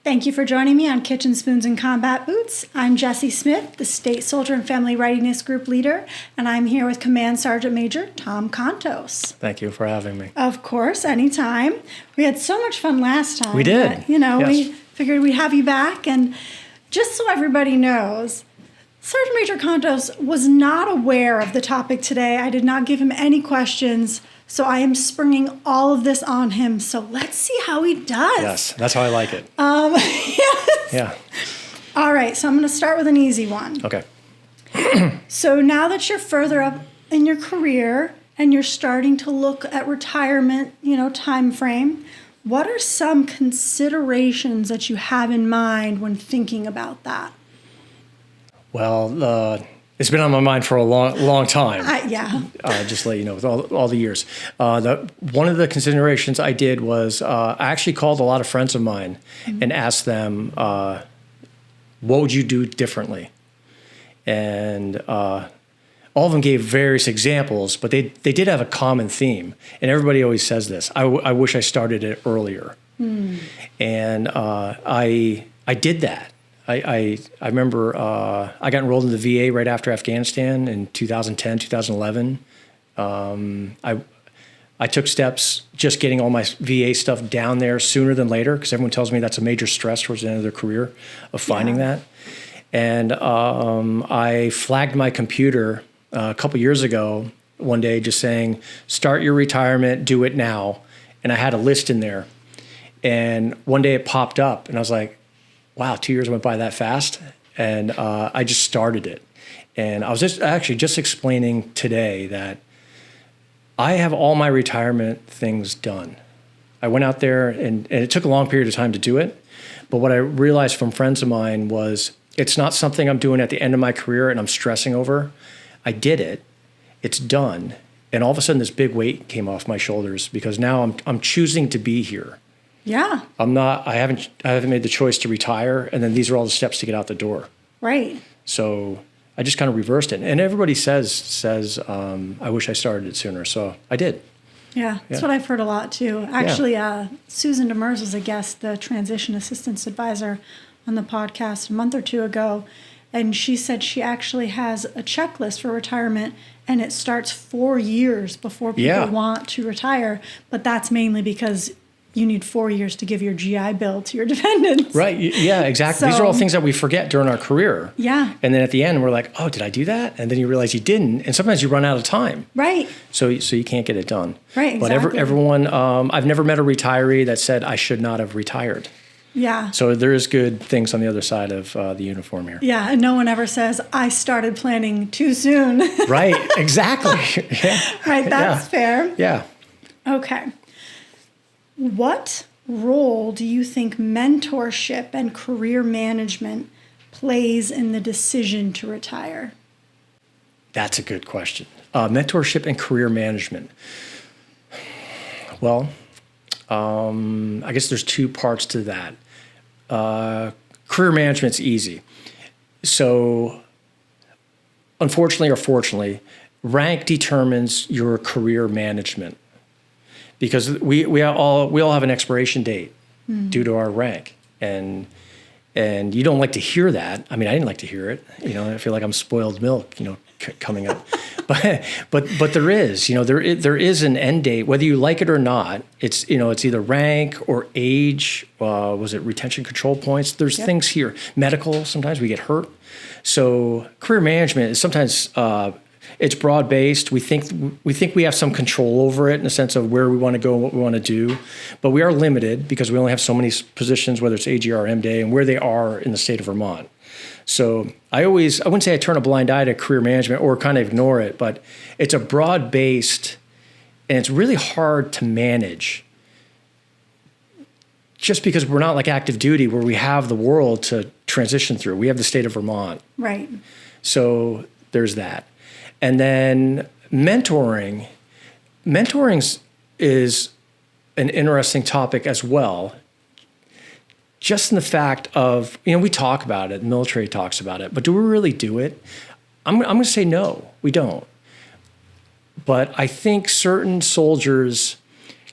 Thank you for joining me on Kitchen Spoons and Combat Boots. I'm Jessie Smith, the State Soldier and Family Readiness Group Leader, and I'm here with Command Sergeant Major Tom Kontos. Thank you for having me. Of course, anytime. We had so much fun last time. We did. Yes. We figured we'd have you back, and just so everybody knows, Sergeant Major Kontos was not aware of the topic today. I did not give him any questions, so I am springing all of this on him. So let's see how he does. Yes, that's how I like it. Yes. Yeah. All right, so I'm going to start with an easy one. Okay. So now that you're further up in your career and you're starting to look at retirement, time frame, what are some considerations that you have in mind when thinking about that? Well, it's been on my mind for a long time. Yeah. Just to let you know, with all the years. One of the considerations I did was I actually called a lot of friends of mine and asked them, what would you do differently? And all of them gave various examples, but they did have a common theme. And everybody always says this, I wish I started it earlier. And I did that. I remember I got enrolled in the VA right after Afghanistan in 2010, 2011. I took steps just getting all my VA stuff down there sooner than later because everyone tells me that's a major stress towards the end of their career of finding that. And I flagged my computer a couple years ago one day just saying, start your retirement, do it now. And I had a list in there. And one day it popped up and I was like, wow, 2 years went by that fast. And I just started it. And I was just explaining today that I have all my retirement things done. I went out there and it took a long period of time to do it. But what I realized from friends of mine was it's not something I'm doing at the end of my career and I'm stressing over. I did it. It's done. And all of a sudden this big weight came off my shoulders because now I'm choosing to be here. Yeah. I haven't made the choice to retire, and then these are all the steps to get out the door. Right. So I just kind of reversed it. And everybody says I wish I started it sooner. So I did. Yeah, that's what I've heard a lot too. Actually, Susan Demers was a guest, the Transition Assistance Advisor on the podcast a month or two ago. And she said she actually has a checklist for retirement, and it starts 4 years before people want to retire. But that's mainly because you need 4 years to give your GI Bill to your dependents. Right. Yeah, exactly. These are all things that we forget during our career. Yeah. And then at the end, we're like, oh, did I do that? And then you realize you didn't. And sometimes you run out of time. Right. So you can't get it done. Right, exactly. But everyone, I've never met a retiree that said I should not have retired. Yeah. So there is good things on the other side of the uniform here. Yeah, and no one ever says, I started planning too soon. Right, exactly. Yeah. Right, that's fair. Yeah. Okay. What role do you think mentorship and career management plays in the decision to retire? That's a good question. Mentorship and career management. Well, I guess there's two parts to that. Career management's easy. So unfortunately or fortunately, rank determines your career management. Because we all have an expiration date due to our rank, and you don't like to hear that. I mean, I didn't like to hear it. I feel like I'm spoiled milk. Coming up, but there is there is an end date, whether you like it or not. It's it's either rank or age. Was it retention control points? There's things here. Medical. Sometimes we get hurt. So career management is sometimes. It's broad-based. We think we have some control over it in the sense of where we want to go and what we want to do, but we are limited because we only have so many positions, whether it's AGR or MDA, and where they are in the state of Vermont. So I wouldn't say I turn a blind eye to career management or kind of ignore it, but it's a broad-based, and it's really hard to manage just because we're not like active duty where we have the world to transition through. We have the state of Vermont. Right. So there's that. And then mentoring is an interesting topic as well, just in the fact of, we talk about it, the military talks about it, but do we really do it? I'm going to say no, we don't. But I think certain soldiers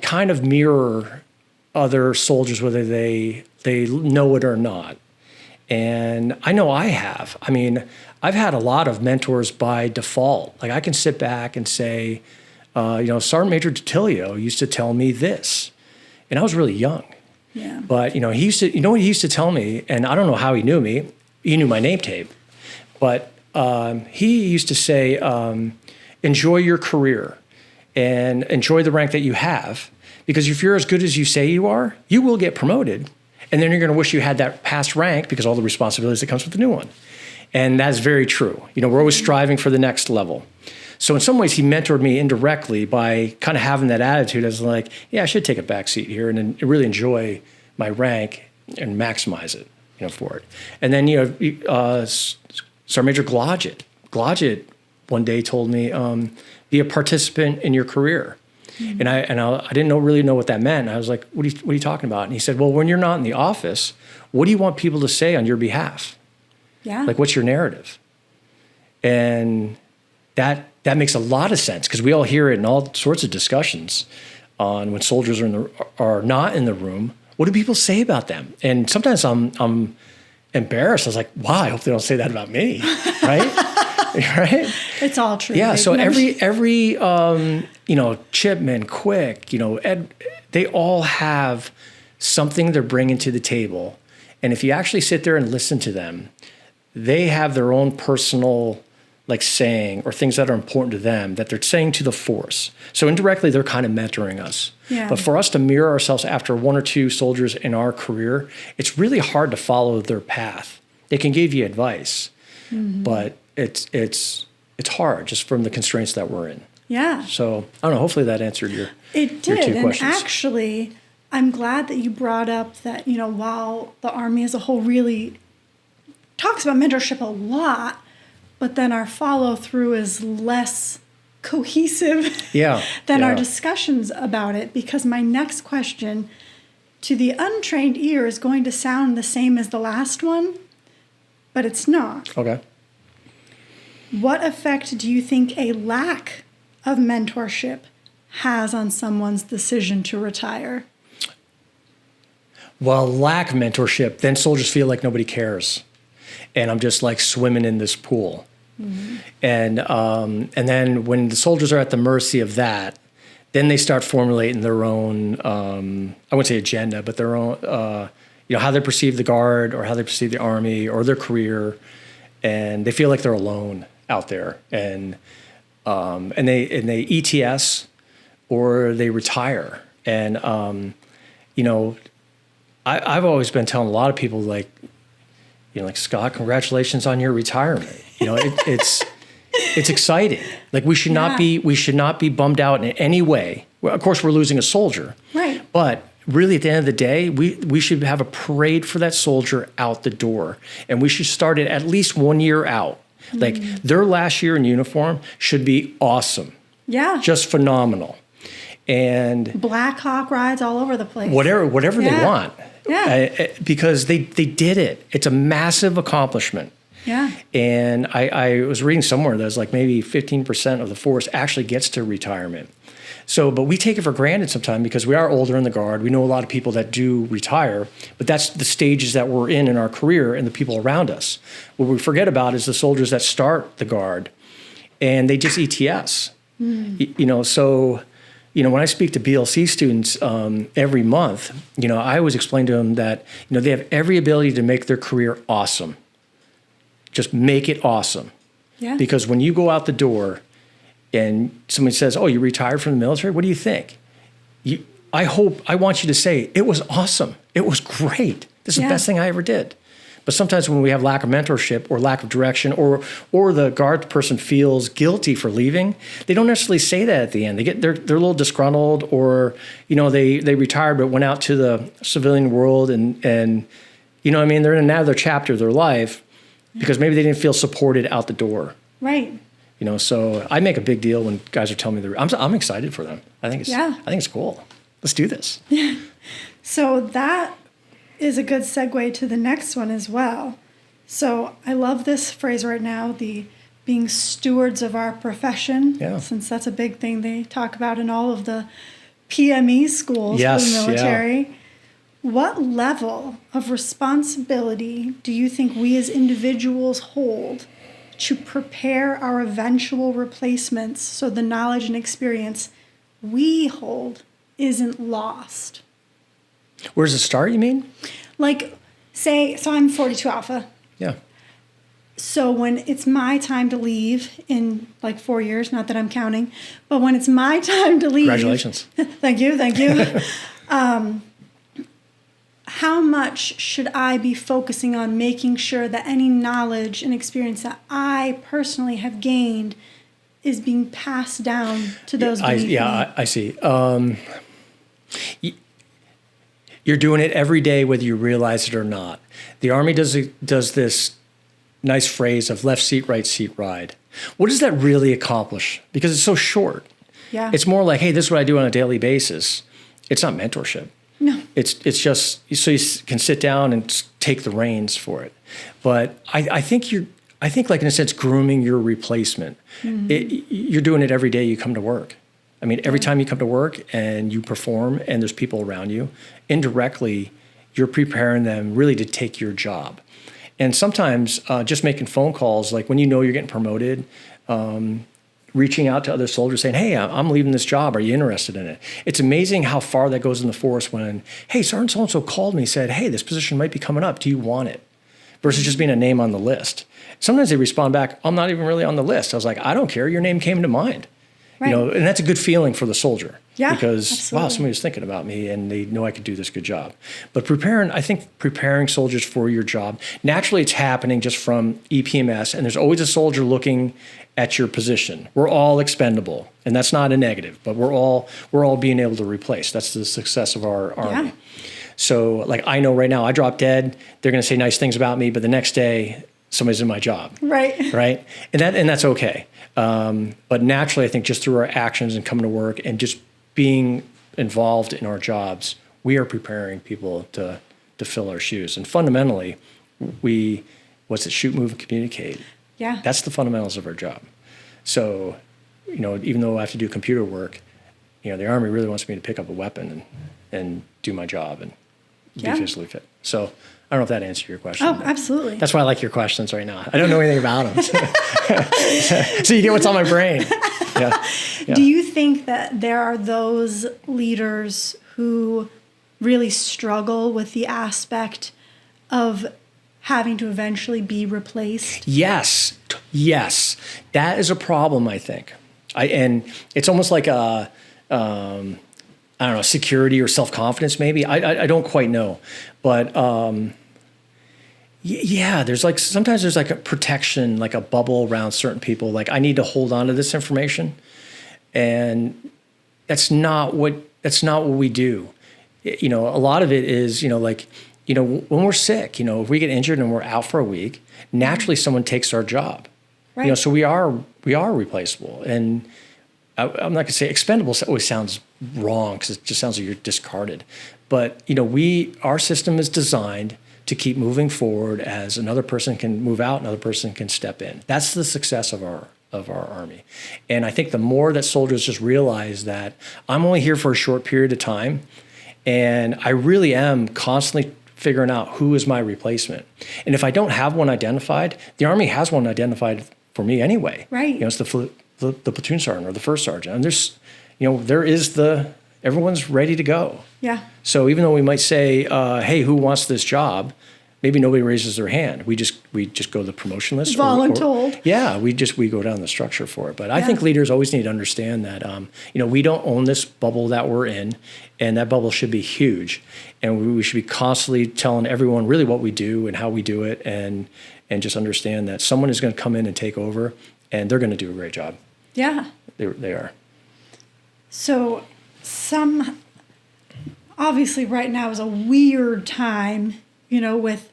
kind of mirror other soldiers, whether they they know it or not. And I know I have. I mean, I've had a lot of mentors by default. Like I can sit back and say, Sergeant Major DiTilio used to tell me this, and I was really young. Yeah. But he used to, what he used to tell me, and I don't know how he knew me. He knew my name tape, but he used to say, enjoy your career and enjoy the rank that you have, because if you're as good as you say you are, you will get promoted. And then you're going to wish you had that past rank because all the responsibilities that comes with the new one. And that's very true. We're always striving for the next level. So in some ways, he mentored me indirectly by kind of having that attitude as like, yeah, I should take a back seat here and really enjoy my rank and maximize it, for it. And then, Sergeant Major Glodgett one day told me, be a participant in your career. Mm-hmm. And I didn't really know what that meant. I was like, what are you talking about? And he said, well, when you're not in the office, what do you want people to say on your behalf? Yeah. Like, what's your narrative? And that makes a lot of sense, because we all hear it in all sorts of discussions on when soldiers are not in the room. What do people say about them? And sometimes I'm embarrassed. I was like, wow, I hope they don't say that about me, right? Right? It's all true. Yeah. So every Chipman, Quick, Ed, they all have something they're bringing to the table. And if you actually sit there and listen to them, they have their own personal saying or things that are important to them that they're saying to the force. So indirectly, they're kind of mentoring us. Yeah. But for us to mirror ourselves after one or two soldiers in our career, it's really hard to follow their path. They can give you advice, but it's hard just from the constraints that we're in. Yeah. So I don't know. Hopefully that answered your It your did. two And questions. actually, I'm glad that you brought up that, while the Army as a whole really talks about mentorship a lot, but then our follow through is less cohesive than our discussions about it. Because my next question to the untrained ear is going to sound the same as the last one, but it's not. Okay. What effect do you think a lack of mentorship has on someone's decision to retire? Well, lack of mentorship, then soldiers feel like nobody cares. And I'm just like swimming in this pool. Mm-hmm. And then when the soldiers are at the mercy of that, then they start formulating their own, I wouldn't say agenda, but their own, how they perceive the Guard or how they perceive the Army or their career. And they feel like they're alone out there. And they ETS or they retire. And, I've always been telling a lot of people like Scott, congratulations on your retirement. It's exciting. Like we should not be bummed out in any way. Well, of course, we're losing a soldier, right? But really, at the end of the day, we should have a parade for that soldier out the door, and we should start it at least 1 year out. Like their last year in uniform should be awesome. Yeah, just phenomenal. And Black Hawk rides all over the place. Whatever they want. Yeah. Because they did it. It's a massive accomplishment. Yeah. And I was reading somewhere that was like maybe 15% of the force actually gets to retirement. So, but we take it for granted sometimes because we are older in the Guard. We know a lot of people that do retire, but that's the stages that we're in our career and the people around us. What we forget about is the soldiers that start the Guard and they just ETS. So when I speak to BLC students every month, I always explain to them that, they have every ability to make their career awesome. Just make it awesome. Yeah. Because when you go out the door and somebody says, oh, you retired from the military, what do you think? I want you to say, it was awesome. It was great. This is the best thing I ever did. But sometimes when we have lack of mentorship or lack of direction or the Guard person feels guilty for leaving, they don't necessarily say that at the end. They're a little disgruntled or, they retired but went out to the civilian world and they're in another chapter of their life because maybe they didn't feel supported out the door. Right. So I make a big deal when guys are telling me I'm excited for them. I think it's cool. Let's do this. So that is a good segue to the next one as well. So I love this phrase right now, the being stewards of our profession, since that's a big thing they talk about in all of the PME schools for the military. what level of responsibility do you think we as individuals hold to prepare our eventual replacements so the knowledge and experience we hold isn't lost? Where does it start, you mean? Like, say, so I'm 42 Alpha. Yeah. So when it's my time to leave in like 4 years, not that I'm counting, but when it's my time to leave. Congratulations. Thank you. How much should I be focusing on making sure that any knowledge and experience that I personally have gained is being passed down to those beneath me? I see. You're doing it every day, whether you realize it or not. The Army does this nice phrase of left seat, ride. What does that really accomplish? Because it's so short. Yeah. It's more like, hey, this is what I do on a daily basis. It's not mentorship. No. It's just so you can sit down and take the reins for it. But I think like in a sense grooming your replacement. Mm-hmm. You're doing it every day you come to work. I mean, every time you come to work and you perform and there's people around you, indirectly you're preparing them really to take your job. And sometimes just making phone calls, like when you know you're getting promoted, reaching out to other soldiers saying, hey, I'm leaving this job. Are you interested in it? It's amazing how far that goes in the force when, hey, Sergeant so-and-so called me and said, hey, this position might be coming up. Do you want it? Versus just being a name on the list. Sometimes they respond back, I'm not even really on the list. I was like, I don't care. Your name came to mind. Right. You know, and that's a good feeling for the soldier. Yeah, because, absolutely. Wow, somebody was thinking about me and they know I could do this good job. But I think preparing soldiers for your job, naturally it's happening just from EPMS, and there's always a soldier looking at your position. We're all expendable, and that's not a negative, but we're all being able to replace. That's the success of our Army. Yeah. So, like, I know right now, I drop dead, they're going to say nice things about me, but the next day, somebody's in my job. Right. Right? And that's okay. But naturally, I think just through our actions and coming to work and just being involved in our jobs, we are preparing people to fill our shoes. And fundamentally, shoot, move, and communicate. Yeah. That's the fundamentals of our job. So, you know, even though I have to do computer work, you know, the Army really wants me to pick up a weapon and do my job and be physically fit. So I don't know if that answered your question. Oh, absolutely. That's why I like your questions right now. I don't know anything about them. So you get what's on my brain. Yeah. Do you think that there are those leaders who really struggle with the aspect of having to eventually be replaced? Yes. That is a problem, I think. And it's almost like I don't know, security or self-confidence maybe. I don't quite know. But sometimes there's like a protection, like a bubble around certain people. Like, I need to hold on to this information. And that's not what we do. You know, a lot of it is, you know, like, you know, when we're sick, you know, if we get injured and we're out for a week, naturally someone takes our job. Right. You know, so we are replaceable. And I'm not going to say expendable always sounds wrong because it just sounds like you're discarded. But, you know, our system is designed to keep moving forward as another person can move out, another person can step in. That's the success of our Army. And I think the more that soldiers just realize that I'm only here for a short period of time, and I really am constantly figuring out who is my replacement. And if I don't have one identified, the Army has one identified for me anyway. Right. You know, it's the platoon sergeant or the first sergeant. And there's, you know, everyone's ready to go. Yeah. So even though we might say, hey, who wants this job? Maybe nobody raises their hand. We just go to the promotion list. Voluntold. We go down the structure for it. But I think leaders always need to understand that, you know, we don't own this bubble that we're in, and that bubble should be huge. And we should be constantly telling everyone really what we do and how we do it, and just understand that someone is going to come in and take over, and they're going to do a great job. Yeah. They are. So obviously right now is a weird time, you know, with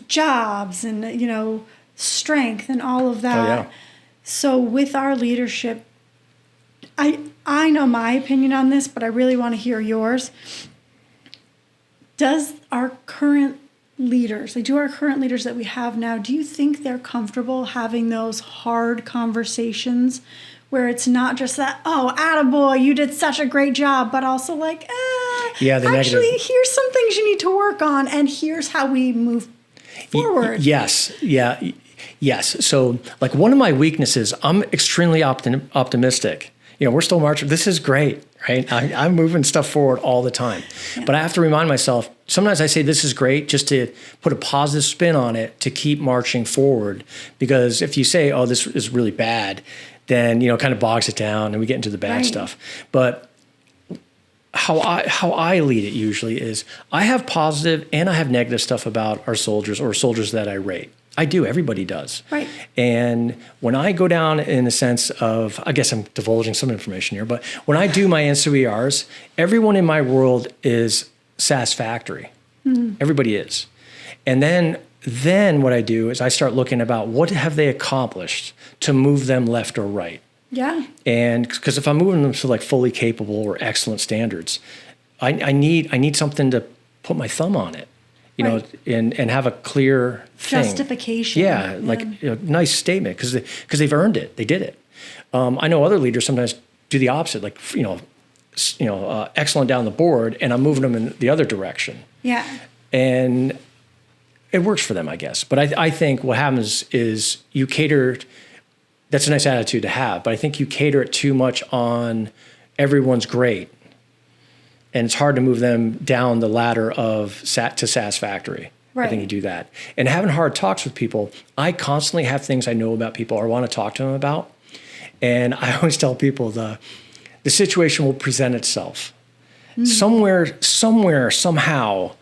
jobs and, you know, strength and all of that. Oh, yeah. So with our leadership, I know my opinion on this, but I really want to hear yours. Do our current leaders that we have now, do you think they're comfortable having those hard conversations where it's not just that, oh, attaboy, you did such a great job, but also like, Yeah, the actually, negative. here's some things you need to work on, and here's how we move forward. Yes. Yeah. Yes. So, like, one of my weaknesses, I'm extremely optimistic. We're still marching. This is great, right? I'm moving stuff forward all the time. Yeah. But I have to remind myself, sometimes I say this is great just to put a positive spin on it to keep marching forward. Because if you say, oh, this is really bad, then, kind of bogs it down and we get into the bad stuff. But how I lead it usually is I have positive and I have negative stuff about our soldiers or soldiers that I rate. I do. Everybody does. Right. And when I go down in the sense of, I guess I'm divulging some information here, but when I do my NCOERs, everyone in my world is satisfactory. Mm-hmm. Everybody is. And then what I do is I start looking about what have they accomplished to move them left or right. Yeah. And because if I'm moving them to like fully capable or excellent standards, I need something to put my thumb on it. And have a clear thing. Justification. Yeah, like nice statement because they've earned it. They did it. I know other leaders sometimes do the opposite, like excellent down the board, and I'm moving them in the other direction. Yeah. And it works for them, I guess. But I think what happens is you cater. That's a nice attitude to have, but I think you cater it too much on everyone's great. And it's hard to move them down the ladder of to satisfactory. Right. I think you do that. And having hard talks with people, I constantly have things I know about people or want to talk to them about. And I always tell people the situation will present itself. Mm. Somewhere, somehow,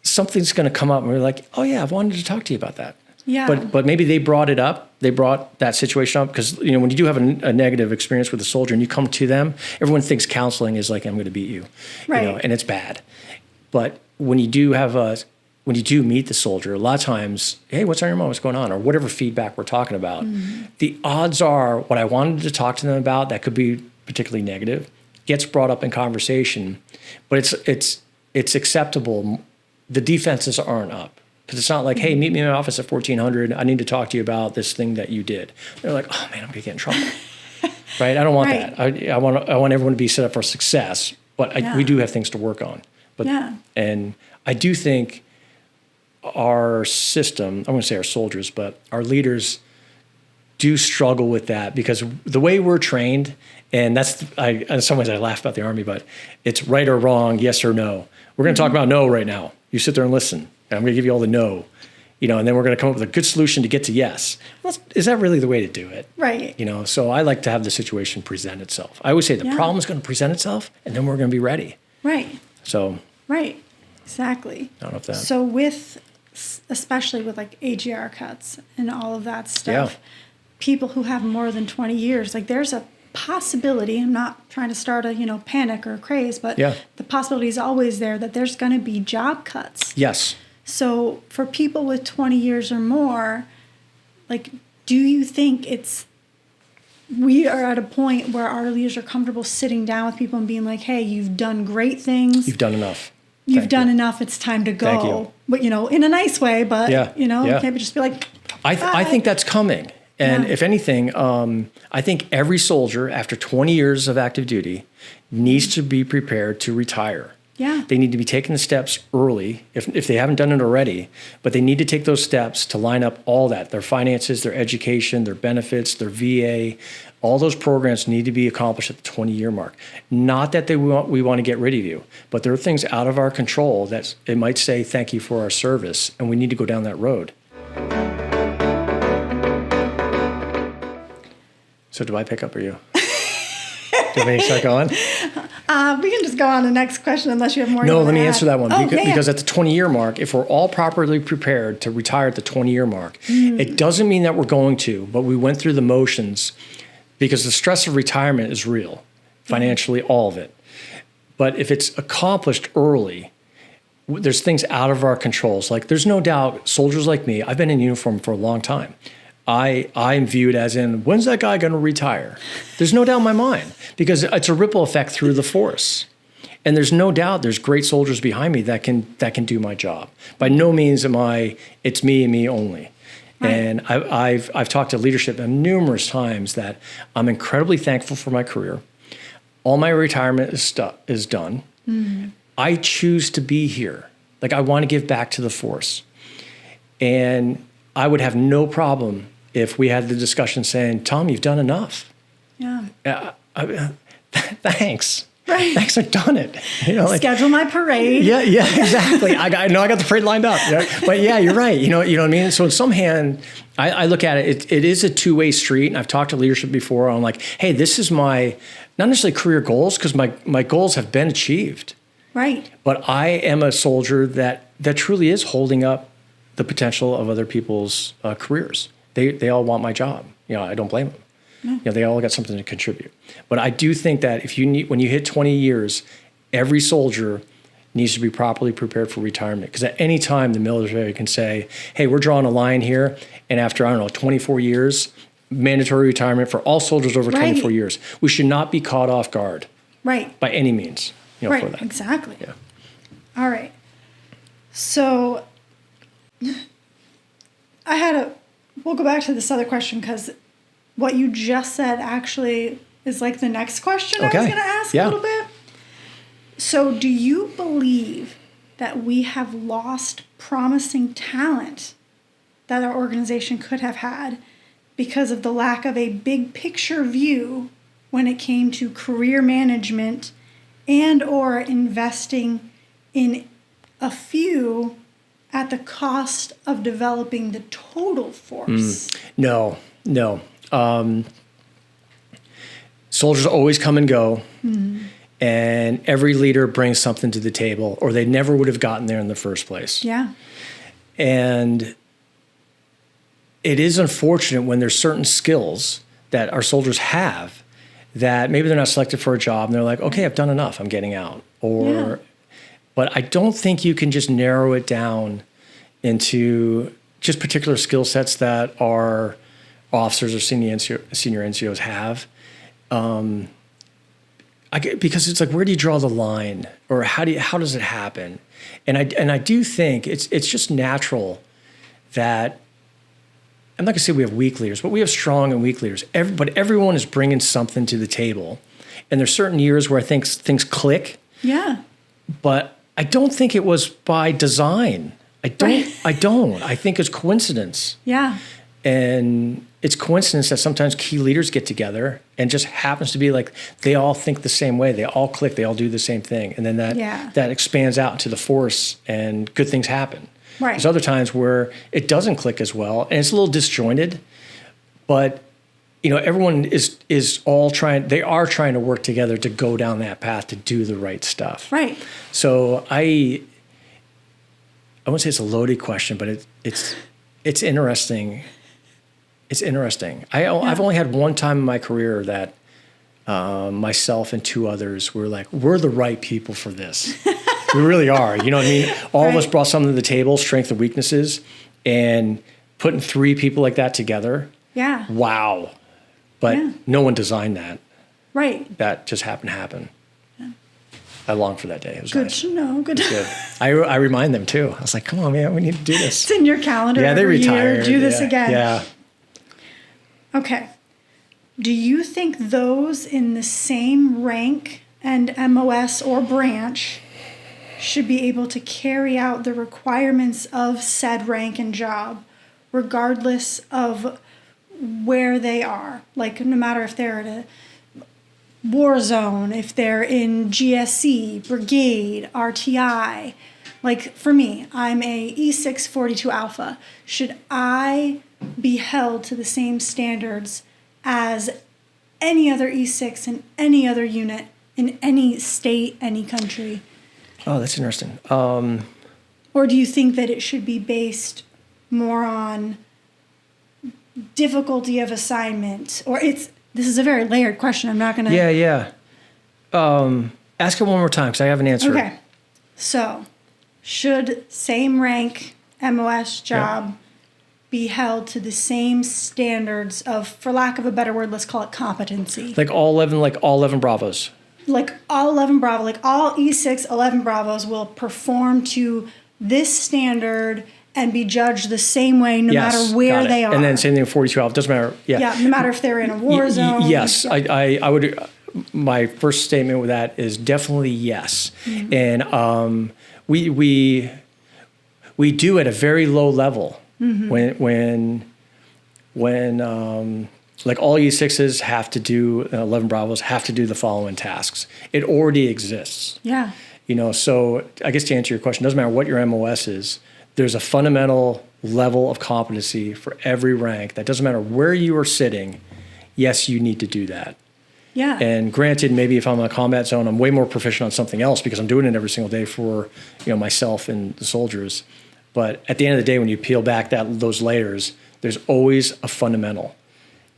something's going to come up and we're like, oh yeah, I've wanted to talk to you about that. Yeah. But maybe they brought it up. They brought that situation up because when you do have a negative experience with a soldier and you come to them, everyone thinks counseling is like I'm going to beat you, right? And it's bad. But when you do meet the soldier, a lot of times, hey, what's on your mind? What's going on? Or whatever feedback we're talking about, the odds are what I wanted to talk to them about that could be particularly negative gets brought up in conversation, but it's acceptable. The defenses aren't up. Because it's not like, hey, meet me in my office at 1400. I need to talk to you about this thing that you did. They're like, oh man, I'm gonna get in trouble, right? I don't want that. I want everyone to be set up for success, but we do have things to work on. But and I do think our system, I wouldn't say our soldiers, but our leaders do struggle with that because the way we're trained, and in some ways I laugh about the Army, but it's right or wrong, yes or no. We're gonna talk about no right now. You sit there and listen. I'm going to give you all the no, and then we're going to come up with a good solution to get to yes. Well, is that really the way to do it? Right. So I like to have the situation present itself. I always say the problem is going to present itself, and then we're going to be ready. Right. So. Right. Exactly. I don't know if that. So especially with like AGR cuts and all of that stuff, people who have more than 20 years, like there's a possibility, I'm not trying to start a panic or a craze, but the possibility is always there that there's going to be job cuts. Yes. So for people with 20 years or more, like, do you think we are at a point where our leaders are comfortable sitting down with people and being like, hey, you've done great things. You've done enough. You've done enough. It's time to go. Thank you. But, in a nice way, but, can't just be like, I think that's coming. And if anything, I think every soldier after 20 years of active duty needs to be prepared to retire. Yeah. They need to be taking the steps early if they haven't done it already, but they need to take those steps to line up all that, their finances, their education, their benefits, their VA, all those programs need to be accomplished at the 20-year mark. Not that we want to get rid of you, but there are things out of our control that it might say thank you for our service, and we need to go down that road. So do I pick up or you? Do you want me to start going? We can just go on to the next question unless you have more. No, let me answer that one. Oh, because at the 20-year mark, if we're all properly prepared to retire at the 20-year mark, it doesn't mean that we're going to, but we went through the motions because the stress of retirement is real, financially, all of it. But if it's accomplished early, there's things out of our controls. Like there's no doubt soldiers like me, I've been in uniform for a long time. I'm viewed as in, when's that guy going to retire? There's no doubt in my mind because it's a ripple effect through the force. And there's no doubt there's great soldiers behind me that can do my job. By no means it's me and me only. Right. And I've talked to leadership numerous times that I'm incredibly thankful for my career. All my retirement is done. Mm-hmm. I choose to be here. Like, I want to give back to the force. And I would have no problem if we had the discussion saying, Tom, you've done enough. Yeah. Thanks. Right. Thanks, I've done it. You know, like, schedule my parade. Yeah, exactly. I know I got the parade lined up. Yeah? But yeah, you're right. You know what I mean? So in some hand, I look at it, it is a two-way street. And I've talked to leadership before on like, hey, this is my, not necessarily career goals, because my goals have been achieved. Right. But I am a soldier that truly is holding up the potential of other people's careers. They all want my job. You know, I don't blame them. No. You know, they all got something to contribute. But I do think that when you hit 20 years, every soldier needs to be properly prepared for retirement. Because at any time, the military can say, hey, we're drawing a line here. And after, 24 years, mandatory retirement for all soldiers over 24 years. We should not be caught off guard. Right. By any means. For that. Exactly. Yeah. All right. So we'll go back to this other question, because what you just said actually is like the next question I was going to ask a little bit. So do you believe that we have lost promising talent that our organization could have had because of the lack of a big picture view when it came to career management and or investing in a few at the cost of developing the total force? No. Soldiers always come and go, and every leader brings something to the table, or they never would have gotten there in the first place. Yeah. And it is unfortunate when there's certain skills that our soldiers have that maybe they're not selected for a job, and they're like, okay, I've done enough, I'm getting out. But I don't think you can just narrow it down into just particular skill sets that our officers or senior NCOs have. Because it's like, where do you draw the line, or how does it happen? And I do think it's just natural that, I'm not gonna say we have weak leaders, but we have strong and weak leaders. But everyone is bringing something to the table, and there's certain years where I think things click. Yeah. But I don't think it was by design. I don't. I think it's coincidence. Yeah. And it's coincidence that sometimes key leaders get together and just happens to be like they all think the same way. They all click. They all do the same thing. And then that expands out into the force, and good things happen. Right. There's other times where it doesn't click as well, and it's a little disjointed. But everyone is all trying. They are trying to work together to go down that path to do the right stuff. Right. So I wouldn't say it's a loaded question, but it's interesting. It's interesting. I've only had one time in my career that myself and two others were like, we're the right people for this. We really are. You know what I mean? All of us brought something to the table, strengths and weaknesses, and putting three people like that together. Yeah. Wow. But no one designed that. Right. That just happened to happen. Yeah. I longed for that day. It was good nice. To know. Good. I remind them too. I was like, come on, man, we need to do this. It's in your calendar. Yeah, they retired. Do this again. Yeah. Okay. Do you think those in the same rank and MOS or branch should be able to carry out the requirements of said rank and job, regardless of where they are? Like, no matter if they're at a war zone, if they're in GSC, brigade, RTI. Like, for me, I'm a E6 42 Alpha. Should I be held to the same standards as any other E6 in any other unit in any state, any country? Oh, that's interesting. Or do you think that it should be based more on difficulty of assignment? Or this is a very layered question. I'm not going to... Yeah. Ask it one more time, because I haven't answered. Okay. So, should same rank MOS job be held to the same standards of, for lack of a better word, let's call it competency? Like all 11 Bravos. Like all 11 Bravo, like all E6 11 Bravos will perform to this standard and be judged the same way no matter where they are. And then same thing with 42 Alpha. Doesn't matter. Yeah, no matter if they're in a war zone. Yes, I would. my first statement with that is definitely yes. And we do at a very low level when like all E6s have to do 11 Bravos have to do the following tasks. It already exists. Yeah. So I guess to answer your question, doesn't matter what your MOS is. There's a fundamental level of competency for every rank. That doesn't matter where you are sitting. Yes, you need to do that. Yeah. And granted, maybe if I'm in a combat zone, I'm way more proficient on something else because I'm doing it every single day for myself and the soldiers. But at the end of the day, when you peel back those layers, there's always a fundamental.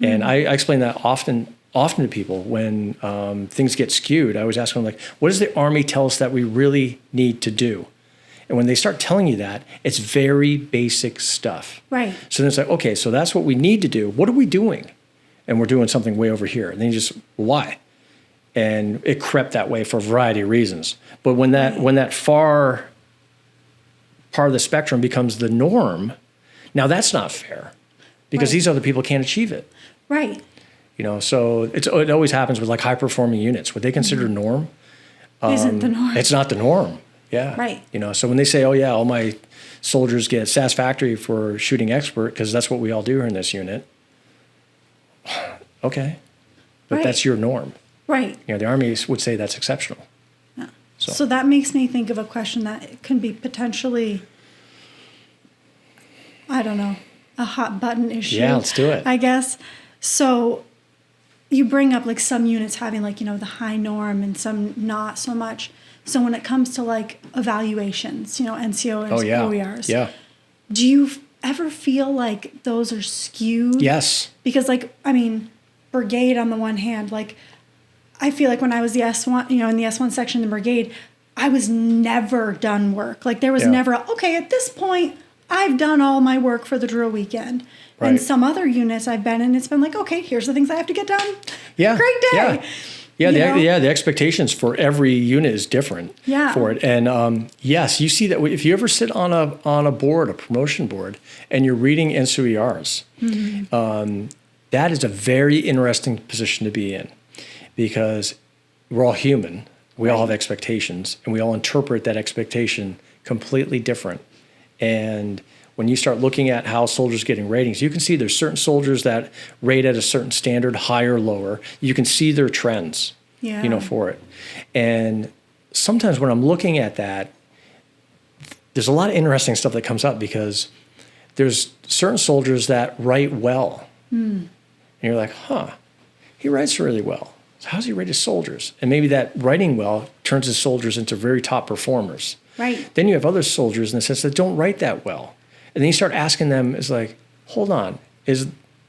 And I explain that often to people when things get skewed. I always ask them, like, what does the Army tell us that we really need to do? And when they start telling you that, it's very basic stuff. Right. So then it's like, okay, so that's what we need to do. What are we doing? And we're doing something way over here. And then you just, why? And it crept that way for a variety of reasons. But when that far part of the spectrum becomes the norm, now that's not fair because these other people can't achieve it. Right. So it always happens with like high performing units. What they consider norm isn't the norm. It's not the norm. Yeah. Right. So when they say, oh yeah, all my soldiers get satisfactory for shooting expert because that's what we all do here in this unit. Okay. But that's your norm. Right. The Army would say that's exceptional. Yeah. So that makes me think of a question that can be potentially, I don't know, a hot button issue. Yeah, let's do it. I guess. So you bring up like some units having like, the high norm and some not so much. So when it comes to like evaluations, NCO and OERs, do you ever feel like those are skewed? Yes. Because brigade on the one hand, like I feel like when I was the S1, in the S1 section in the brigade, I was never done work. Like there was never, okay, at this point, I've done all my work for the drill weekend. Right. And some other units I've been in, it's been like, okay, here's the things I have to get done. Yeah. Great day. Yeah. The expectations for every unit is different for it. And yes, you see that if you ever sit on a board, a promotion board, and you're reading NCOERs, that is a very interesting position to be in because we're all human. We all have expectations, and we all interpret that expectation completely different. And when you start looking at how soldiers are getting ratings, you can see there's certain soldiers that rate at a certain standard, higher or lower. You can see their trends, for it. And sometimes when I'm looking at that, there's a lot of interesting stuff that comes up because there's certain soldiers that write well. And you're like, he writes really well. So how's he rate his soldiers? And maybe that writing well turns his soldiers into very top performers. Right. Then you have other soldiers in the sense that don't write that well. And then you start asking them, it's like, hold on, is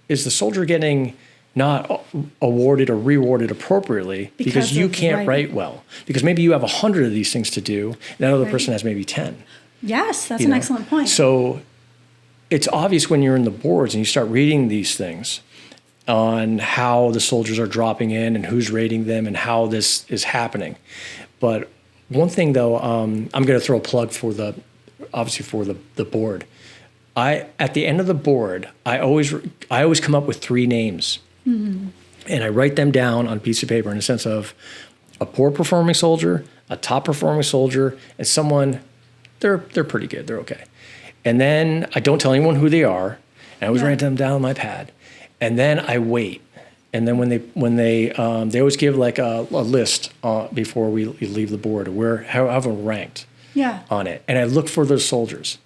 the soldier getting not awarded or rewarded appropriately because you can't write well? Because maybe you have 100 of these things to do, and that other person has maybe 10. Yes, that's an excellent point. So it's obvious when you're in the boards and you start reading these things on how the soldiers are dropping in and who's rating them and how this is happening. But one thing, though, I'm going to throw a plug for the board. At the end of the board, I always come up with 3 names, and I write them down on a piece of paper in the sense of a poor performing soldier, a top performing soldier, and someone they're pretty good, they're okay. And then I don't tell anyone who they are, and I always write them down on my pad, and then I wait. And then when they always give like a list before we leave the board of however ranked on it, and I look for those soldiers.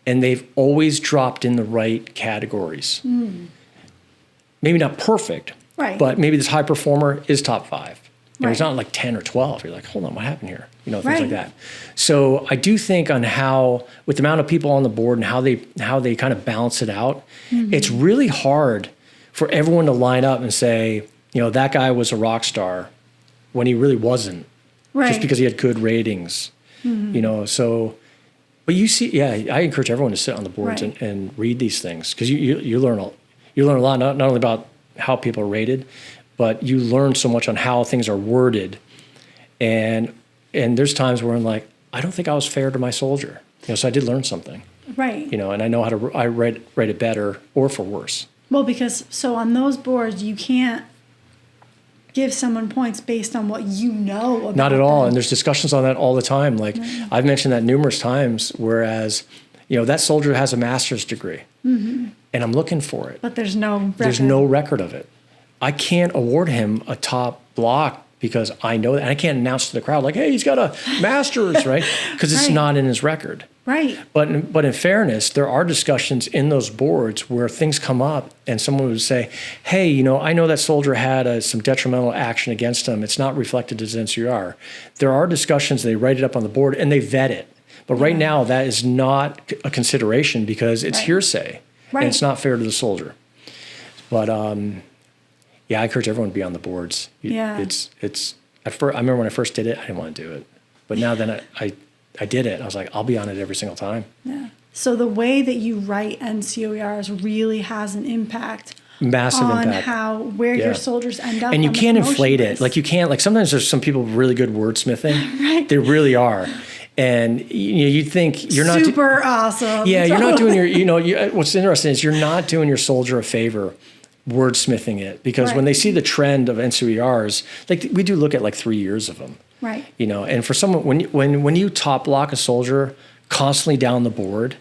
And they've always dropped in the right categories. Maybe not perfect, but maybe this high performer is top 5. He's not like 10 or 12. You're like, hold on, what happened here? Things like that. So I do think on how, with the amount of people on the board and how they kind of balance it out, it's really hard for everyone to line up and say, that guy was a rock star when he really wasn't, just because he had good ratings. So. But you see, I encourage everyone to sit on the boards and read these things because you learn a lot, not only about how people are rated, but you learn so much on how things are worded. And there's times where I'm like, I don't think I was fair to my soldier. So I did learn something. Right. And I know how to write it better or for worse. Well, because on those boards you can't give someone points based on what you know about Not at all. them. And there's discussions on that all the time. Like I've mentioned that numerous times, whereas, that soldier has a master's degree and I'm looking for it. But there's no record. There's no record of it. I can't award him a top block because I know that. And I can't announce to the crowd like, hey, he's got a master's, right? Because it's not in his record. Right. But in fairness, there are discussions in those boards where things come up and someone would say, hey, I know that soldier had some detrimental action against him. It's not reflected as NCR. There are discussions, they write it up on the board and they vet it. But right now, that is not a consideration because it's hearsay. Right. And it's not fair to the soldier. But I encourage everyone to be on the boards. It's at first, I remember when I first did it, I didn't want to do it. But now then I did it. I was like, I'll be on it every single time. Yeah. So the way that you write NCOERs really has an impact. Massive on impact. where your soldiers end up. And you can't inflate it. Like you can't, like sometimes there's some people really good wordsmithing. Right. They really are. And you think you're not super awesome. Yeah, you're not doing your, what's interesting is you're not doing your soldier a favor wordsmithing it because when they see the trend of NCOERs, like we do look at like 3 years of them. Right. And for someone, when you top block a soldier constantly down the board,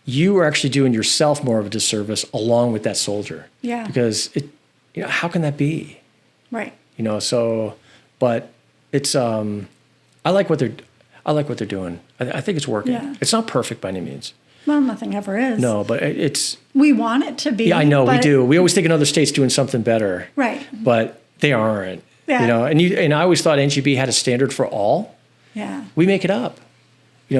you are actually doing yourself more of a disservice along with that soldier. Yeah. Because how can that be? Right. But it's, I like what they're doing. I think it's working. Yeah. It's not perfect by any means. Well, nothing ever is. No, but it's. We want it to be. Yeah, I know we do. We always think another state's doing something better. Right. But they aren't. Yeah. And I always thought NGB had a standard for all. Yeah. We make it up.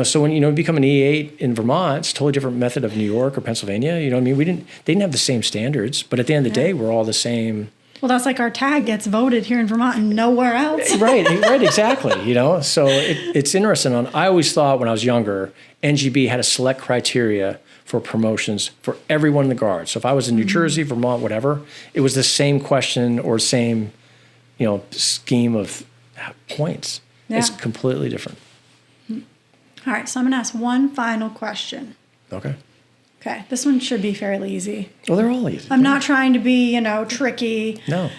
So when you become an E8 in Vermont, it's a totally different method of New York or Pennsylvania. You know what I mean? They didn't have the same standards, but at the end of the day, we're all the same. Well, that's like our tag gets voted here in Vermont and nowhere else. Right, exactly. So it's interesting. I always thought when I was younger, NGB had a select criteria for promotions for everyone in the Guard. So if I was in New Jersey, Vermont, whatever, it was the same question or same, scheme of points. Yeah. It's completely different. All right, so I'm going to ask one final question. Okay. Okay, this one should be fairly easy. Well, they're all easy. I'm not trying to be, tricky. No.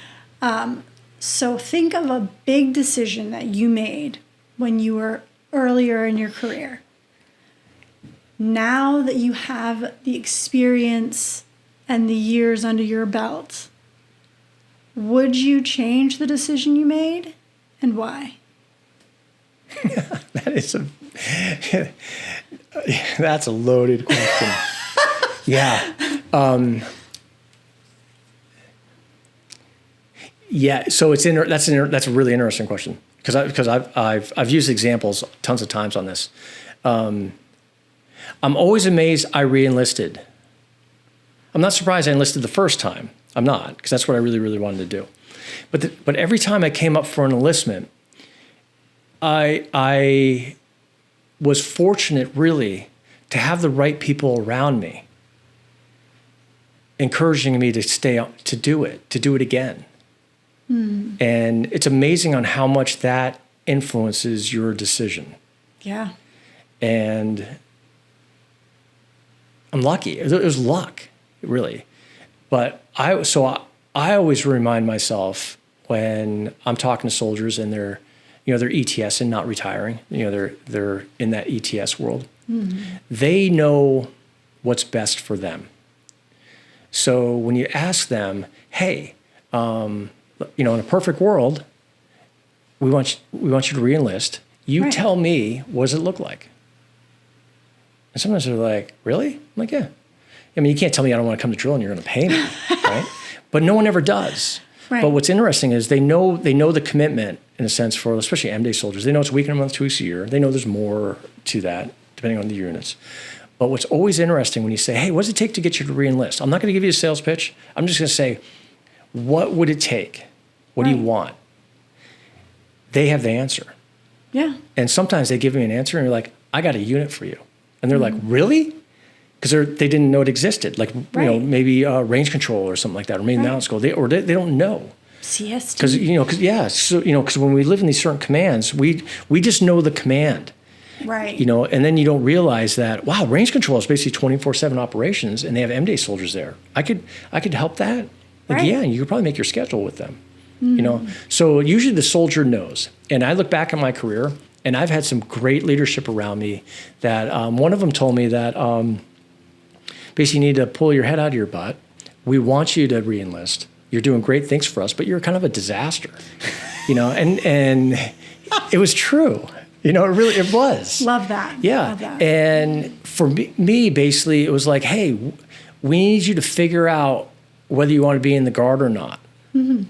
So think of a big decision that you made when you were earlier in your career. Now that you have the experience and the years under your belt, would you change the decision you made and why? That's a loaded question. Yeah. So that's a really interesting question because I've used examples tons of times on this. I'm always amazed I re-enlisted. I'm not surprised I enlisted the first time. I'm not, because that's what I really, really wanted to do. But every time I came up for an enlistment, I was fortunate really to have the right people around me encouraging me to to do it again. And it's amazing on how much that influences your decision. Yeah. And I'm lucky. It was luck, really. But I always remind myself when I'm talking to soldiers and they're ETS and not retiring, they're in that ETS world. They know what's best for them. So when you ask them, hey, in a perfect world, we want you to re-enlist. You tell me, what does it look like? And sometimes they're like, really? I'm like, yeah. I mean, you can't tell me I don't want to come to drill and you're going to pay me, right? But no one ever does. Right. But what's interesting is they know the commitment in a sense for especially M-Day soldiers. They know it's a week and a month, 2 weeks a year. They know there's more to that depending on the units. But what's always interesting when you say, hey, what does it take to get you to re-enlist? I'm not going to give you a sales pitch. I'm just going to say, what would it take? What do you want? They have the answer. Yeah. And sometimes they give me an answer and you're like, I got a unit for you. And they're like, really? Because they didn't know it existed. Like, maybe range control or something like that, or maybe mountain school. They don't know. CST. Because when we live in these certain commands, we just know the command. Right. And then you don't realize that, wow, range control is basically 24/7 operations and they have M-Day soldiers there. I could help that. Like, yeah, you could probably make your schedule with them. You know, so usually the soldier knows. And I look back at my career, and I've had some great leadership around me that one of them told me that basically you need to pull your head out of your butt. We want you to re-enlist. You're doing great things for us, but you're kind of a disaster, you know, and it was true. You know, it was. Love that. Yeah. Love that. And for me, basically, it was like, hey, we need you to figure out whether you want to be in the Guard or not. Mm-hmm.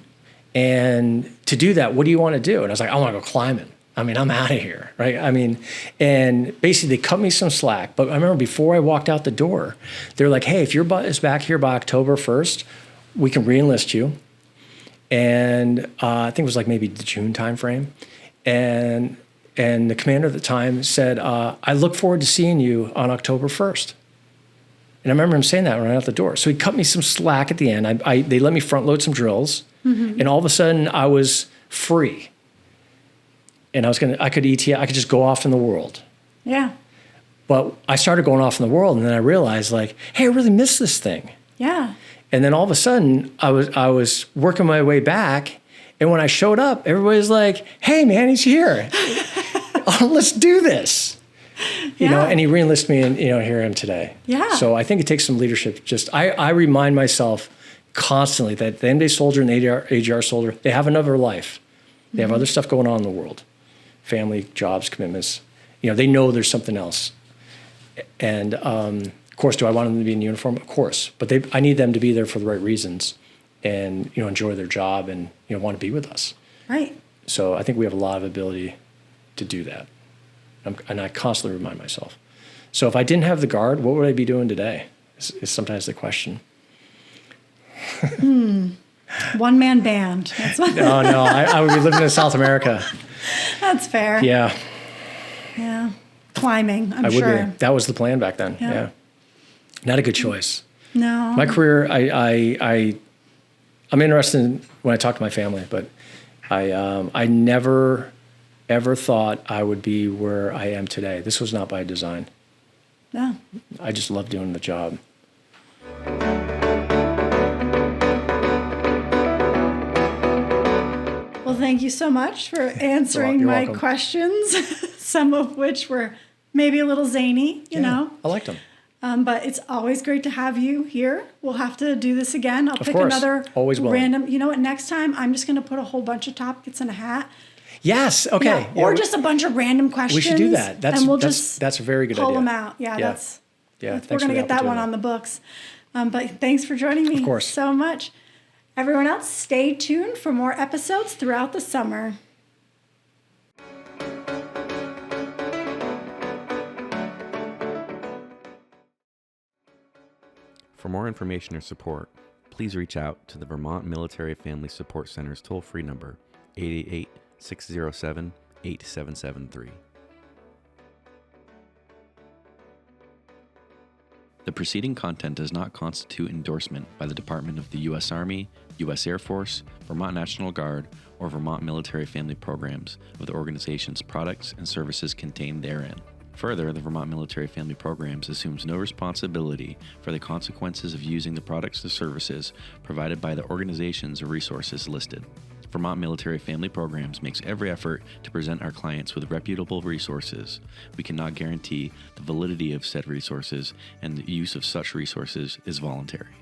And to do that, what do you want to do? And I was like, I want to go climbing. I mean, I'm out of here, right? I mean, and basically they cut me some slack. But I remember before I walked out the door, they're like, hey, if your butt is back here by October 1st, we can re-enlist you. And I think it was like maybe the June timeframe. And the commander at the time said, I look forward to seeing you on October 1st. And I remember him saying that when I went out the door. So he cut me some slack at the end. They let me front load some drills. Mm-hmm. And all of a sudden I was free. And I could just go off in the world. Yeah. But I started going off in the world, and then I realized, like, hey, I really miss this thing. Yeah. And then all of a sudden I was working my way back, and when I showed up, everybody's like, hey man, he's here. Let's do this. You know, and he re-enlisted me, and you know, here I am today. Yeah. So I think it takes some leadership. I remind myself constantly that the MD soldier and the AGR soldier, they have another life. They have other stuff going on in the world. Family, jobs, commitments. You know, they know there's something else. And of course, do I want them to be in uniform? Of course. But I need them to be there for the right reasons and, you know, enjoy their job and, you know, want to be with us. Right. So I think we have a lot of ability to do that. And I constantly remind myself. So if I didn't have the Guard, what would I be doing today? Is sometimes the question. One-man band. No, I would be living in South America. That's fair. Yeah. Yeah. Climbing, I'm I would sure. be. That was the plan back then. Yeah. Not a good choice. No. My career, I'm interested in when I talk to my family, but I never ever thought I would be where I am today. This was not by design. No. I just love doing the job. Well, thank you so much for answering You're my welcome. questions, some of which were maybe a little zany, you know. I liked them. But it's always great to have you here. We'll have to do this again. I'll pick course. another Always willing. random. You know what? Next time, I'm just going to put a whole bunch of topics in a hat. Yes. Okay. Yeah. Or just a bunch of random questions. We should do that. And we'll just that's a very good pull idea. them out. Yeah. Yeah. That's Yeah. we're Thanks going to for get that one opportunity. on the books. But thanks for joining me. Of course. So much. Everyone else, stay tuned for more episodes throughout the summer. For more information or support, please reach out to the Vermont Military Family Support Center's toll-free number, 888-607-8773. The preceding content does not constitute endorsement by the Department of the U.S. Army, U.S. Air Force, Vermont National Guard, or Vermont Military Family Programs of the organization's products and services contained therein. Further, the Vermont Military Family Programs assumes no responsibility for the consequences of using the products or services provided by the organizations or resources listed. Vermont Military Family Programs makes every effort to present our clients with reputable resources. We cannot guarantee the validity of said resources, and the use of such resources is voluntary.